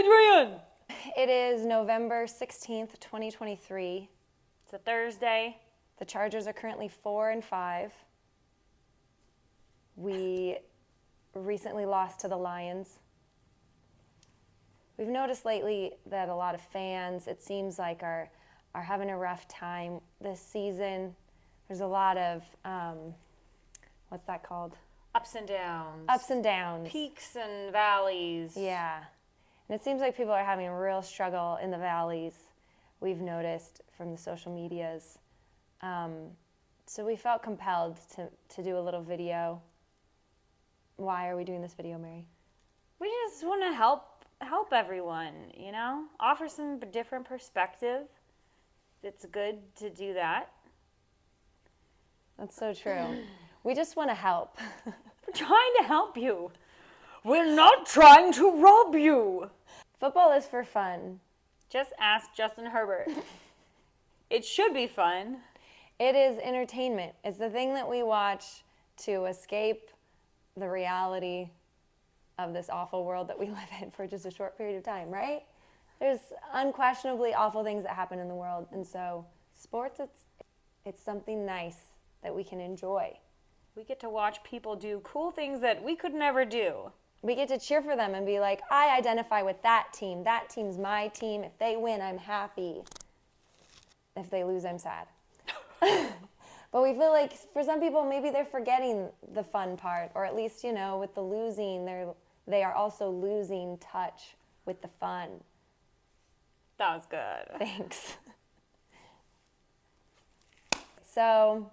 Adrian! It is November 16th, 2023. It's a Thursday. The Chargers are currently 4-5. We recently lost to the Lions. We've noticed lately that a lot of fans, it seems like, are having a rough time this season. There's a lot of, what's that called? Ups and downs. Ups and downs. Peaks and valleys. Yeah. And it seems like people are having a real struggle in the valleys, we've noticed from the social medias. So we felt compelled to do a little video. Why are we doing this video, Mary? We just want to help everyone, you know? Offer some different perspective. It's good to do that. That's so true. We just want to help. We're trying to help you. We're not trying to rob you. Football is for fun. Just ask Justin Herbert. It should be fun. It is entertainment. It's the thing that we watch to escape the reality of this awful world that we live in for just a short period of time, right? There's unquestionably awful things that happen in the world, and so sports, it's something nice that we can enjoy. We get to watch people do cool things that we could never do. We get to cheer for them and be like, I identify with that team. That team's my team. If they win, I'm happy. If they lose, I'm sad. But we feel like for some people, maybe they're forgetting the fun part, or at least, you know, with the losing, they are also losing touch with the fun. That was good. Thanks. So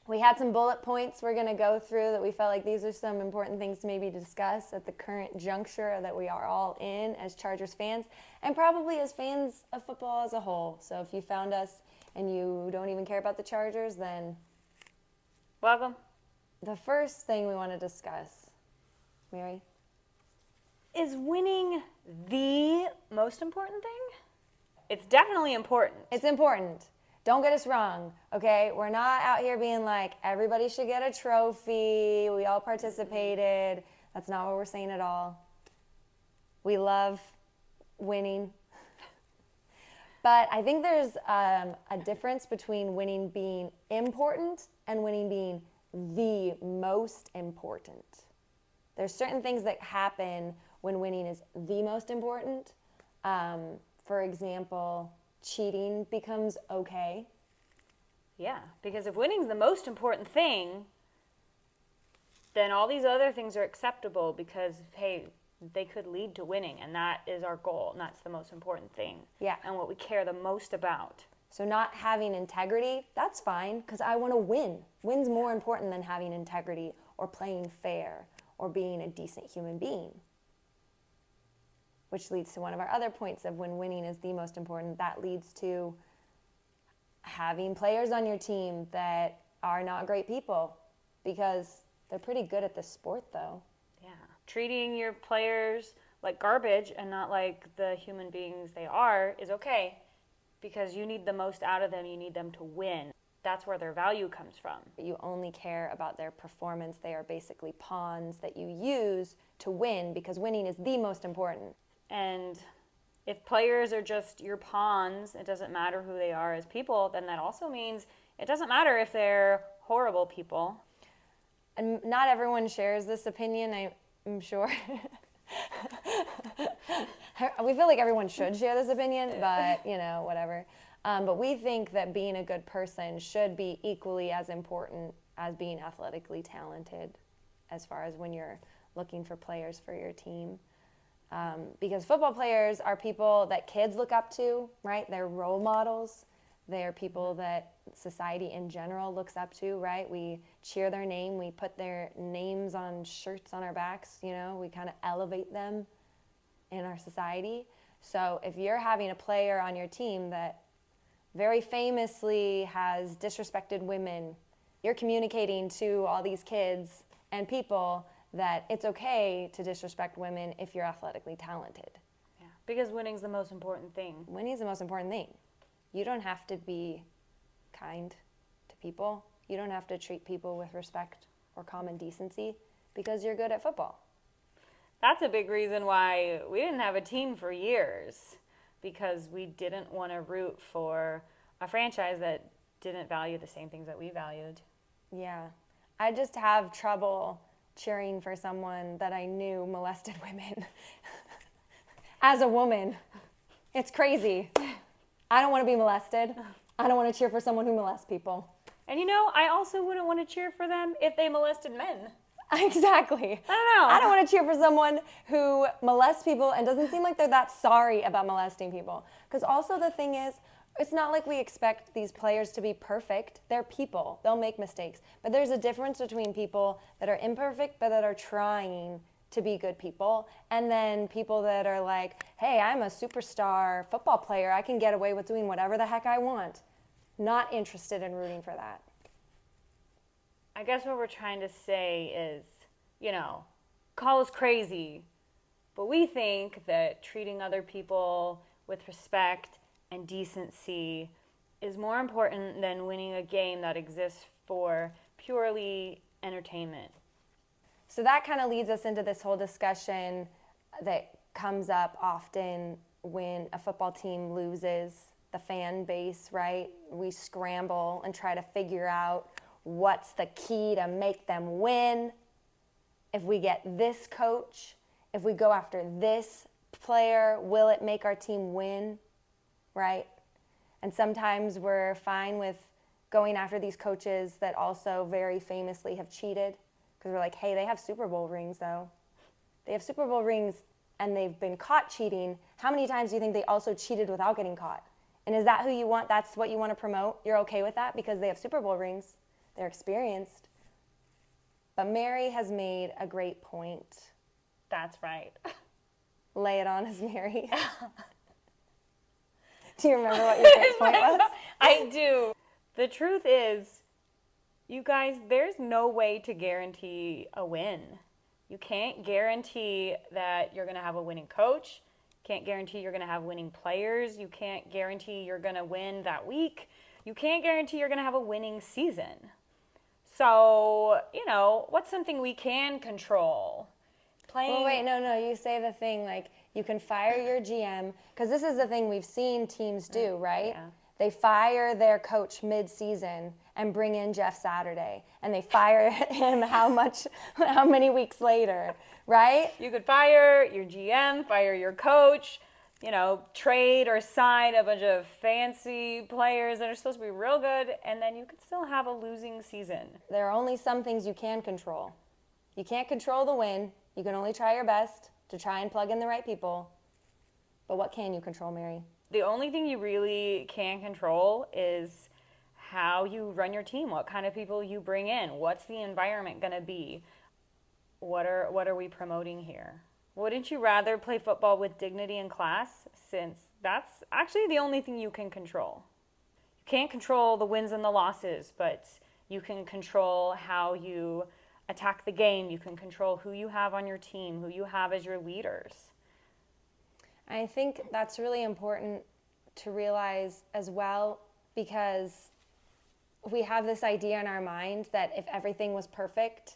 we had some bullet points we're going to go through that we felt like these are some important things to maybe discuss at the current juncture that we are all in as Chargers fans, and probably as fans of football as a whole. So if you found us and you don't even care about the Chargers, then welcome. The first thing we want to discuss, Mary? Is winning the most important thing? It's definitely important. It's important. Don't get us wrong, okay? We're not out here being like, everybody should get a trophy. We all participated. That's not what we're saying at all. We love winning. But I think there's a difference between winning being important and winning being the most important. There's certain things that happen when winning is the most important. For example, cheating becomes okay. Yeah, because if winning's the most important thing, then all these other things are acceptable because, hey, they could lead to winning, and that is our goal, and that's the most important thing. Yeah. And what we care the most about. So not having integrity, that's fine, because I want to win. Win's more important than having integrity or playing fair or being a decent human being. Which leads to one of our other points of when winning is the most important. That leads to having players on your team that are not great people, because they're pretty good at this sport, though. Yeah. Treating your players like garbage and not like the human beings they are is okay, because you need the most out of them. You need them to win. That's where their value comes from. You only care about their performance. They are basically pawns that you use to win, because winning is the most important. And if players are just your pawns, it doesn't matter who they are as people, then that also means it doesn't matter if they're horrible people. And not everyone shares this opinion, I'm sure. We feel like everyone should share this opinion, but, you know, whatever. But we think that being a good person should be equally as important as being athletically talented, as far as when you're looking for players for your team. Because football players are people that kids look up to, right? They're role models. They're people that society in general looks up to, right? We cheer their name. We put their names on shirts on our backs, you know? We kind of elevate them in our society. So if you're having a player on your team that very famously has disrespected women, you're communicating to all these kids and people that it's okay to disrespect women if you're athletically talented. Yeah, because winning's the most important thing. Winning's the most important thing. You don't have to be kind to people. You don't have to treat people with respect or common decency because you're good at football. That's a big reason why we didn't have a team for years, because we didn't want to root for a franchise that didn't value the same things that we valued. Yeah. I just have trouble cheering for someone that I knew molested women. As a woman, it's crazy. I don't want to be molested. I don't want to cheer for someone who molests people. And I also wouldn't want to cheer for them if they molested men. Exactly. I don't know. I don't want to cheer for someone who molests people and doesn't seem like they're that sorry about molesting people. Because also the thing is, it's not like we expect these players to be perfect. They're people. They'll make mistakes. But there's a difference between people that are imperfect but that are trying to be good people, and then people that are like, hey, I'm a superstar football player. I can get away with doing whatever the heck I want. Not interested in rooting for that. I guess what we're trying to say is, call us crazy, but we think that treating other people with respect and decency is more important than winning a game that exists for purely entertainment. So that kind of leads us into this whole discussion that comes up often when a football team loses, the fan base, right? We scramble and try to figure out what's the key to make them win. If we get this coach, if we go after this player, will it make our team win, right? And sometimes we're fine with going after these coaches that also very famously have cheated. Because we're like, hey, they have Super Bowl rings, though. They have Super Bowl rings, and they've been caught cheating. How many times do you think they also cheated without getting caught? And is that who you want? That's what you want to promote? You're okay with that because they have Super Bowl rings. They're experienced. But Mary has made a great point. That's right. Lay it on us, Mary. Do you remember what your first point was? I do. The truth is, you guys, there's no way to guarantee a win. You can't guarantee that you're going to have a winning coach. Can't guarantee you're going to have winning players. You can't guarantee you're going to win that week. You can't guarantee you're going to have a winning season. So, what's something we can control? Well, wait, no. You say the thing like you can fire your GM, because this is the thing we've seen teams do, right? Yeah. They fire their coach mid-season and bring in Jeff Saturday, and they fire him how many weeks later, right? You could fire your GM, fire your coach, trade or sign a bunch of fancy players that are supposed to be real good, and then you could still have a losing season. There are only some things you can control. You can't control the win. You can only try your best to try and plug in the right people. But what can you control, Mary? The only thing you really can control is how you run your team, what kind of people you bring in, what's the environment going to be, what are we promoting here? Wouldn't you rather play football with dignity and class, since that's actually the only thing you can control? You can't control the wins and the losses, but you can control how you attack the game. You can control who you have on your team, who you have as your leaders. I think that's really important to realize as well, because we have this idea in our mind that if everything was perfect,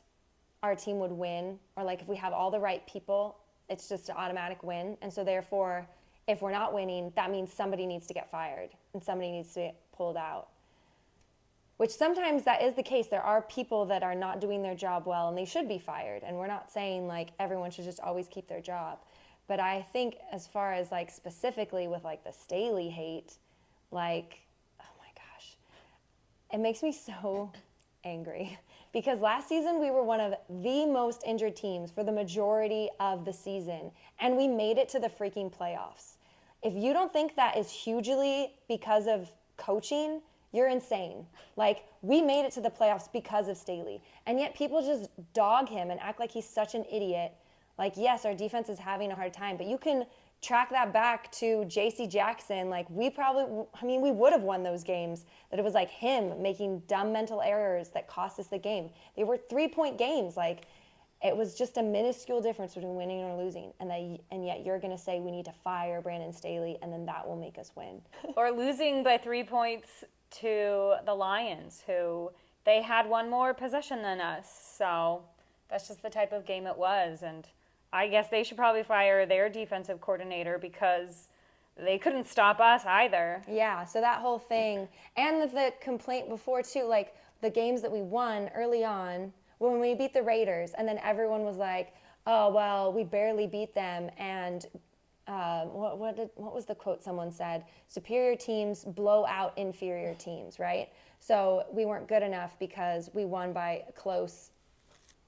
our team would win, or like if we have all the right people, it's just an automatic win. And so therefore, if we're not winning, that means somebody needs to get fired and somebody needs to get pulled out. Which sometimes that is the case. There are people that are not doing their job well and they should be fired. And we're not saying like everyone should just always keep their job. But I think as far as like specifically with like the Staley hate, like, oh my gosh, it makes me so angry. Because last season we were one of the most injured teams for the majority of the season. And we made it to the freaking playoffs. If you don't think that is hugely because of coaching, you're insane. Like, we made it to the playoffs because of Staley. And yet people just dog him and act like he's such an idiot. Like, yes, our defense is having a hard time, but you can track that back to J.C. Jackson. Like, we would have won those games, that it was like him making dumb mental errors that cost us the game. They were 3-point games. Like, it was just a minuscule difference between winning or losing. And yet you're going to say we need to fire Brandon Staley, and then that will make us win. Or losing by 3 points to the Lions, who they had one more possession than us. So that's just the type of game it was. And I guess they should probably fire their defensive coordinator because they couldn't stop us either. Yeah, so that whole thing, and the complaint before too, like the games that we won early on, when we beat the Raiders, and then everyone was like, "Oh well, we barely beat them," and what was the quote someone said? Superior teams blow out inferior teams, right? So we weren't good enough because we won by a close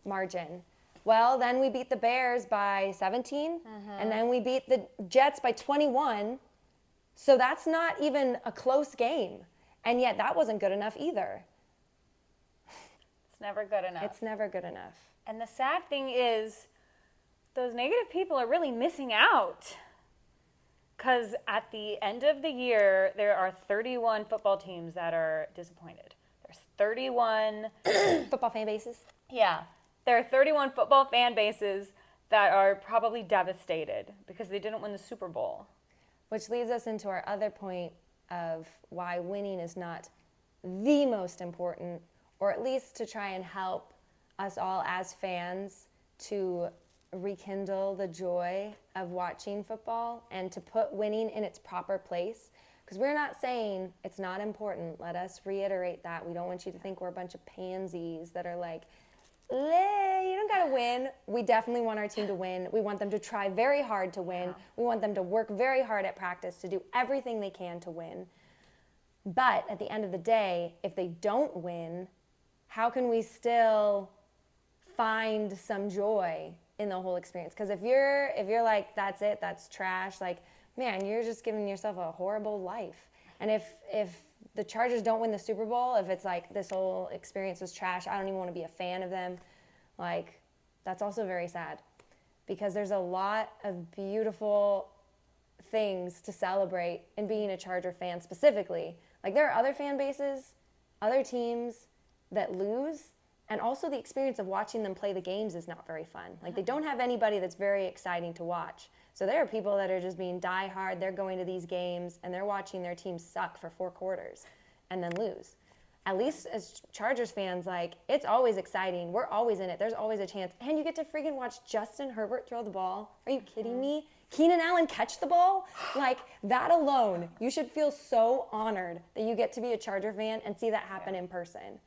margin. Well, then we beat the Bears by 17, and then we beat the Jets by 21. So that's not even a close game. And yet that wasn't good enough either. It's never good enough. It's never good enough. And the sad thing is, those negative people are really missing out. Because at the end of the year, there are 31 football teams that are disappointed. There's 31 Football fan bases? Yeah. There are 31 football fan bases that are probably devastated because they didn't win the Super Bowl. Which leads us into our other point of why winning is not the most important, or at least to try and help us all as fans to rekindle the joy of watching football and to put winning in its proper place. Because we're not saying it's not important. Let us reiterate that. We don't want you to think we're a bunch of pansies that are like, you don't gotta win. We definitely want our team to win. We want them to try very hard to win. Yeah. We want them to work very hard at practice to do everything they can to win. But at the end of the day, if they don't win, how can we still find some joy in the whole experience? Because if you're like, that's it, that's trash, like, man, you're just giving yourself a horrible life. And if the Chargers don't win the Super Bowl, if it's like this whole experience was trash, I don't even want to be a fan of them, like, that's also very sad. Because there's a lot of beautiful things to celebrate in being a Charger fan specifically. Like, there are other fan bases, other teams that lose, and also the experience of watching them play the games is not very fun. Like, they don't have anybody that's very exciting to watch. So there are people that are just being diehard. They're going to these games, and they're watching their team suck for 4 quarters and then lose. At least as Chargers fans, like, it's always exciting. We're always in it. There's always a chance. And you get to freaking watch Justin Herbert throw the ball. Are you kidding me? Keenan Allen catch the ball? Like, that alone, you should feel so honored that you get to be a Charger fan and see that happen in person.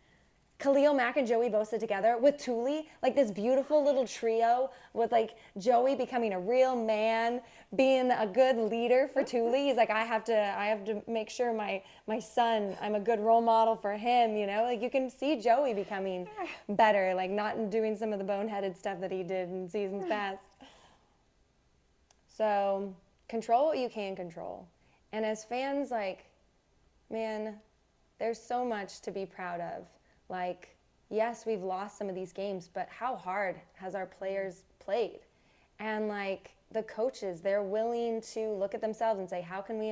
Khalil Mack and Joey Bosa together with Thule, like this beautiful little trio with like Joey becoming a real man, being a good leader for Thule. He's like, I have to make sure my son, I'm a good role model for him, you know? Like, you can see Joey becoming better, like not doing some of the boneheaded stuff that he did in seasons past. So control what you can control. And as fans, like, man, there's so much to be proud of. Like, yes, we've lost some of these games, but how hard has our players played? And like the coaches, they're willing to look at themselves and say, how can we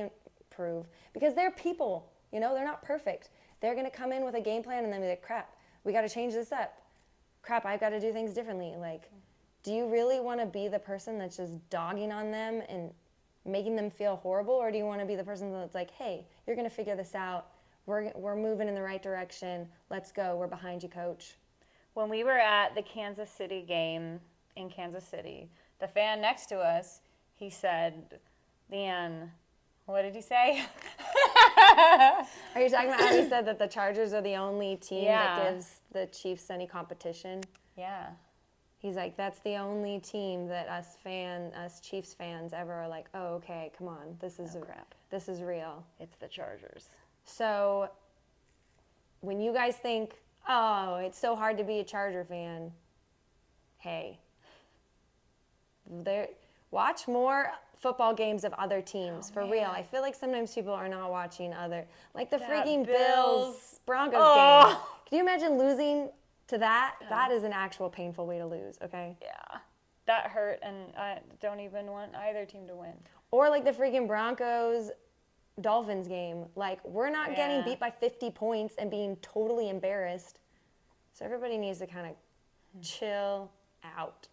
improve? Because they're people, you know, they're not perfect. They're going to come in with a game plan and then be like, crap, we got to change this up. Crap, I've got to do things differently. Like, do you really want to be the person that's just dogging on them and making them feel horrible? Or do you want to be the person that's like, hey, you're going to figure this out. We're moving in the right direction. Let's go. We're behind you, coach. When we were at the Kansas City game in Kansas City, the fan next to us, he said, Leanne, what did he say? Are you talking about how he said that the Chargers are the only team that Yeah. gives the Chiefs any competition? Yeah. He's like, that's the only team that us Chiefs fans ever are like, oh, okay, come on. This is crap. This is real. It's the Chargers. So when you guys think, oh, it's so hard to be a Charger fan, hey, watch more football games of other teams, for real. I feel like sometimes people are not watching like the That freaking Bills- Broncos Oh. game. Can you imagine losing to that? That is an actual painful way to lose, okay? Yeah. That hurt, and I don't even want either team to win. Or like the freaking Broncos Dolphins game. Like, we're not getting Yeah. beat by 50 points and being totally embarrassed. So everybody needs to kind of chill out.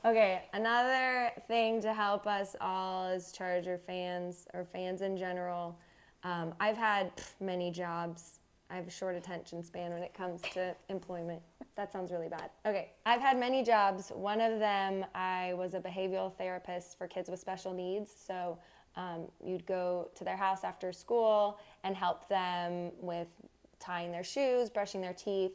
Okay, another thing to help us all as Charger fans or fans in general. I've had many jobs. I have a short attention span when it comes to employment. That sounds really bad. Okay, I've had many jobs. One of them, I was a behavioral therapist for kids with special needs. So you'd go to their house after school and help them with tying their shoes, brushing their teeth,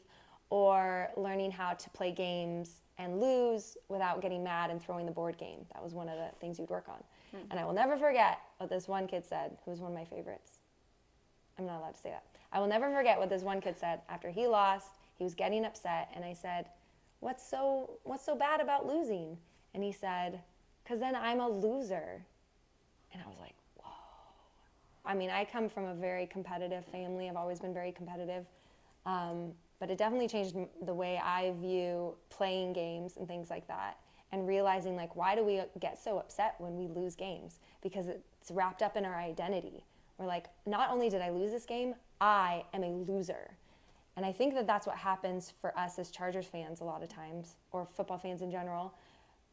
or learning how to play games and lose without getting mad and throwing the board game. That was one of the things you'd work on. And I will never forget what this one kid said, who was one of my favorites. I'm not allowed to say that. I will never forget what this one kid said after he lost. He was getting upset, and I said, what's so bad about losing? And he said, because then I'm a loser. And I was like, whoa. I mean, I come from a very competitive family. I've always been very competitive. But it definitely changed the way I view playing games and things like that, and realizing, like, why do we get so upset when we lose games? Because it's wrapped up in our identity. We're like, not only did I lose this game, I am a loser. And I think that that's what happens for us as Chargers fans a lot of times, or football fans in general.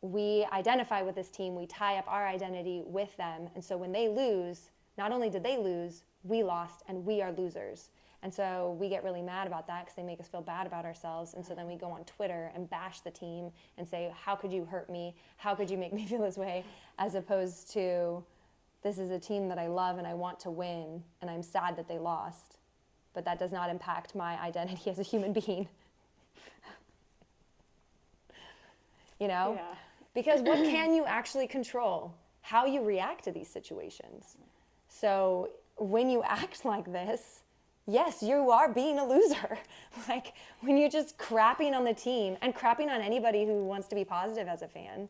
We identify with this team, we tie up our identity with them, and so when they lose, not only did they lose, we lost, and we are losers. And so we get really mad about that because they make us feel bad about ourselves. And so then we go on Twitter and bash the team and say, how could you hurt me? How could you make me feel this way? As opposed to, this is a team that I love and I want to win, and I'm sad that they lost. But that does not impact my identity as a human being. You know? Yeah. Because what can you actually control? How you react to these situations. So when you act like this, yes, you are being a loser. Like, when you're just crapping on the team and crapping on anybody who wants to be positive as a fan,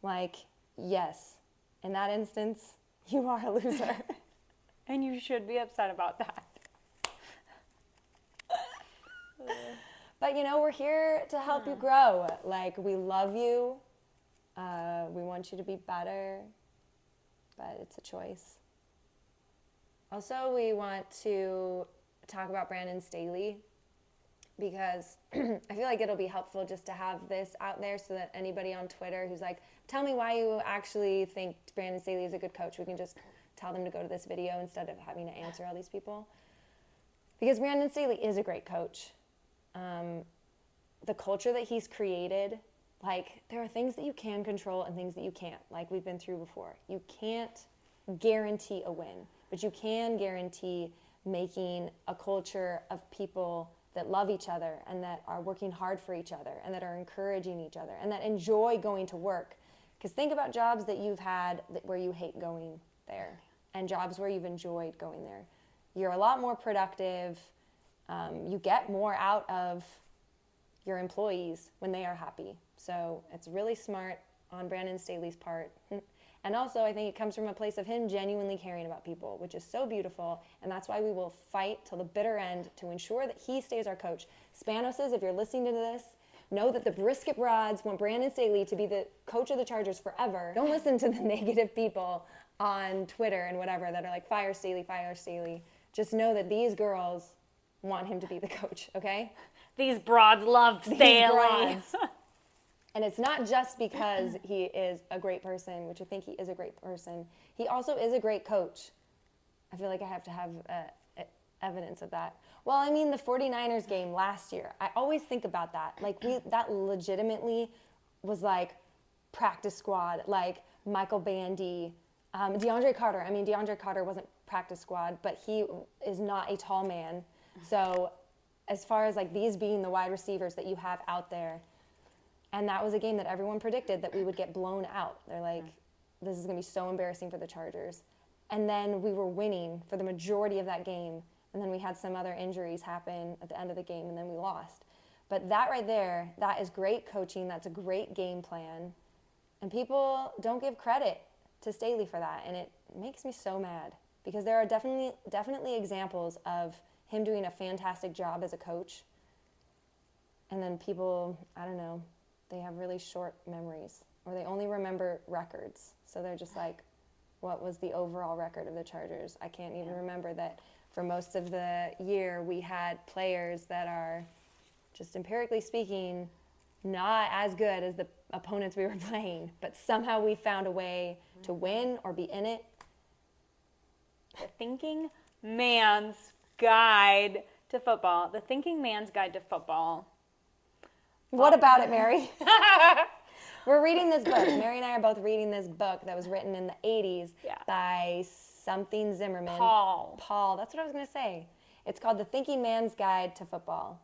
like, yes, in that instance, you are a loser. And you should be upset about that. But, you know, we're here to help you grow. Like, we love you. We want you to be better. But it's a choice. Also, we want to talk about Brandon Staley, because I feel like it'll be helpful just to have this out there so that anybody on Twitter who's like, tell me why you actually think Brandon Staley is a good coach, we can just tell them to go to this video instead of having to answer all these people. Because Brandon Staley is a great coach. The culture that he's created, like, there are things that you can control and things that you can't, like we've been through before. You can't guarantee a win, but you can guarantee making a culture of people that love each other and that are working hard for each other and that are encouraging each other and that enjoy going to work. Because think about jobs that you've had where you hate going there, and jobs where you've enjoyed going there. You're a lot more productive. You get more out of your employees when they are happy. So it's really smart on Brandon Staley's part. And also, I think it comes from a place of him genuinely caring about people, which is so beautiful. And that's why we will fight till the bitter end to ensure that he stays our coach. Spanoses, if you're listening to this, know that the Brisket Broads want Brandon Staley to be the coach of the Chargers forever. Don't listen to the negative people on Twitter and whatever that are like, fire Staley, fire Staley. Just know that these girls want him to be the coach, okay? These broads love Staley. And it's not just because he is a great person, which I think he is a great person. He also is a great coach. I feel like I have to have evidence of that. Well, I mean, the 49ers game last year, I always think about that. Like, that legitimately was like practice squad, like Michael Bandy, DeAndre Carter. I mean, DeAndre Carter wasn't practice squad, but he is not a tall man. So as far as like these being the wide receivers that you have out there, and that was a game that everyone predicted that we would get blown out. They're like, this is going to be so embarrassing for the Chargers. And then we were winning for the majority of that game. And then we had some other injuries happen at the end of the game, and then we lost. But that right there, that is great coaching. That's a great game plan. And people don't give credit to Staley for that. And it makes me so mad, because there are definitely examples of him doing a fantastic job as a coach. And then people, I don't know, they have really short memories, or they only remember records. So they're just like, what was the overall record of the Chargers? I can't even remember that for most of the year we had players that are, just empirically speaking, not as good as the opponents we were playing, but somehow we found a way to win or be in it. The Thinking Man's Guide to Football. The Thinking Man's Guide to Football What about it, Mary? We're reading this book. Mary and I are both reading this book that was written in the 80s by something Zimmerman. Paul, that's what I was going to say. It's called The Thinking Man's Guide to Football.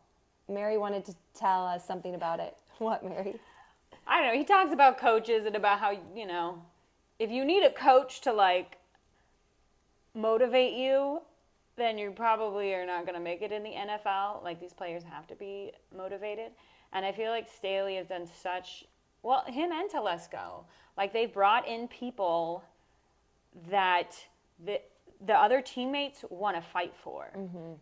Mary wanted to tell us something about it. What, Mary? I don't know. He talks about coaches and about how, if you need a coach to, like, motivate you, then you probably are not going to make it in the NFL. Like, these players have to be motivated. And I feel like Staley has done such, well, him and Telesco, like, they've brought in people that the other teammates want to fight for,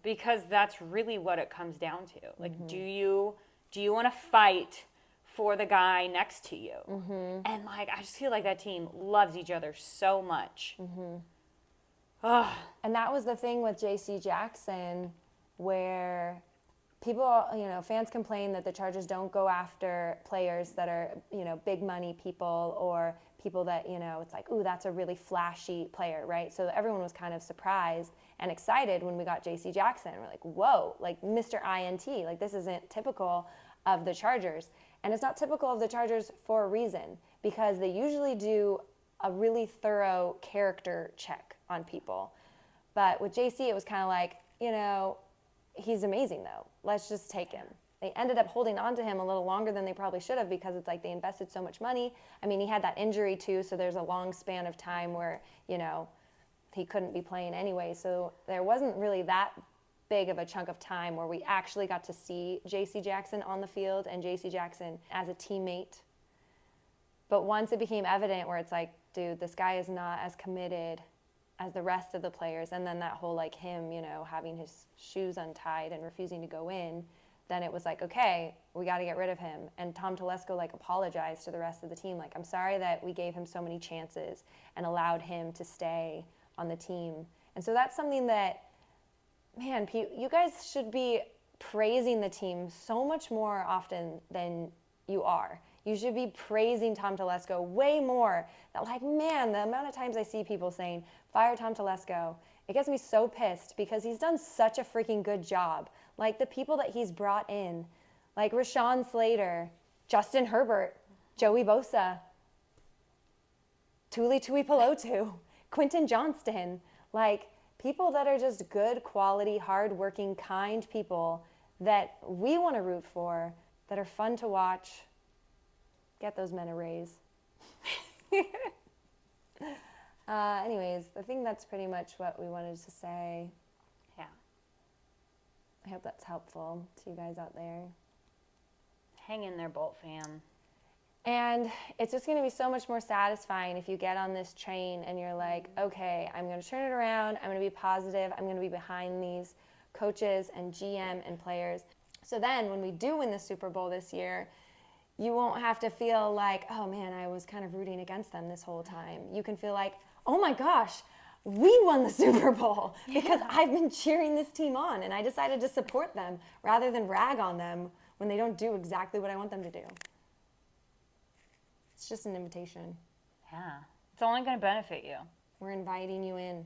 because that's really what it comes down to. Like, do you want to fight for the guy next to you? And, like, I just feel like that team loves each other so much. And that was the thing with J.C. Jackson, where people, fans complain that the Chargers don't go after players that are, big money people, or people that, it's like, ooh, that's a really flashy player, right? So everyone was kind of surprised and excited when we got J.C. Jackson. We're like, whoa, like Mr. INT, like this isn't typical of the Chargers. And it's not typical of the Chargers for a reason, because they usually do a really thorough character check on people. But with JC, it was kind of like, he's amazing though. Let's just take him. They ended up holding on to him a little longer than they probably should have, because it's like they invested so much money. I mean, he had that injury too, so there's a long span of time where, he couldn't be playing anyway. So there wasn't really that big of a chunk of time where we actually got to see J.C. Jackson on the field and J.C. Jackson as a teammate. But once it became evident where it's like, dude, this guy is not as committed as the rest of the players, and then that whole, like, him, having his shoes untied and refusing to go in, then it was like, okay, we got to get rid of him. And Tom Telesco, like, apologized to the rest of the team. Like, I'm sorry that we gave him so many chances and allowed him to stay on the team. And so that's something that, man, you guys should be praising the team so much more often than you are. You should be praising Tom Telesco way more. That, like, man, the amount of times I see people saying, fire Tom Telesco, it gets me so pissed, because he's done such a freaking good job. Like, the people that he's brought in, like Rashawn Slater, Justin Herbert, Joey Bosa, Tuli Tuipulotu, Quentin Johnston, like, people that are just good quality, hardworking, kind people that we want to root for, that are fun to watch. Get those men a raise. Anyways, I think that's pretty much what we wanted to say. Yeah. I hope that's helpful to you guys out there. Hang in there, Bolt fam. And it's just going to be so much more satisfying if you get on this train and you're like, okay, I'm going to turn it around. I'm going to be positive. I'm going to be behind these coaches and GM and players. So then when we do win the Super Bowl this year, you won't have to feel like, oh man, I was kind of rooting against them this whole time. You can feel like, oh my gosh, we won the Super Bowl because I've been cheering this team on, and I decided to support them rather than rag on them when they don't do exactly what I want them to do. It's just an invitation. Yeah. It's only going to benefit you. We're inviting you in.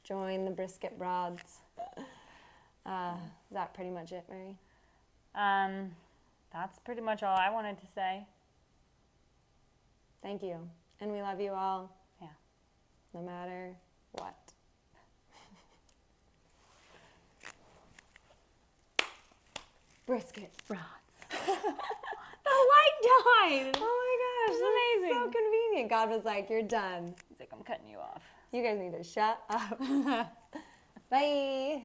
Join the Brisket Broads. Is that pretty much it, Mary? That's pretty much all I wanted to say. Thank you. And we love you all. Yeah. No matter what. Brisket Broads. The light died. Oh my gosh, that's amazing. So convenient. God was like, you're done. He's like, I'm cutting you off. You guys need to shut up. Bye.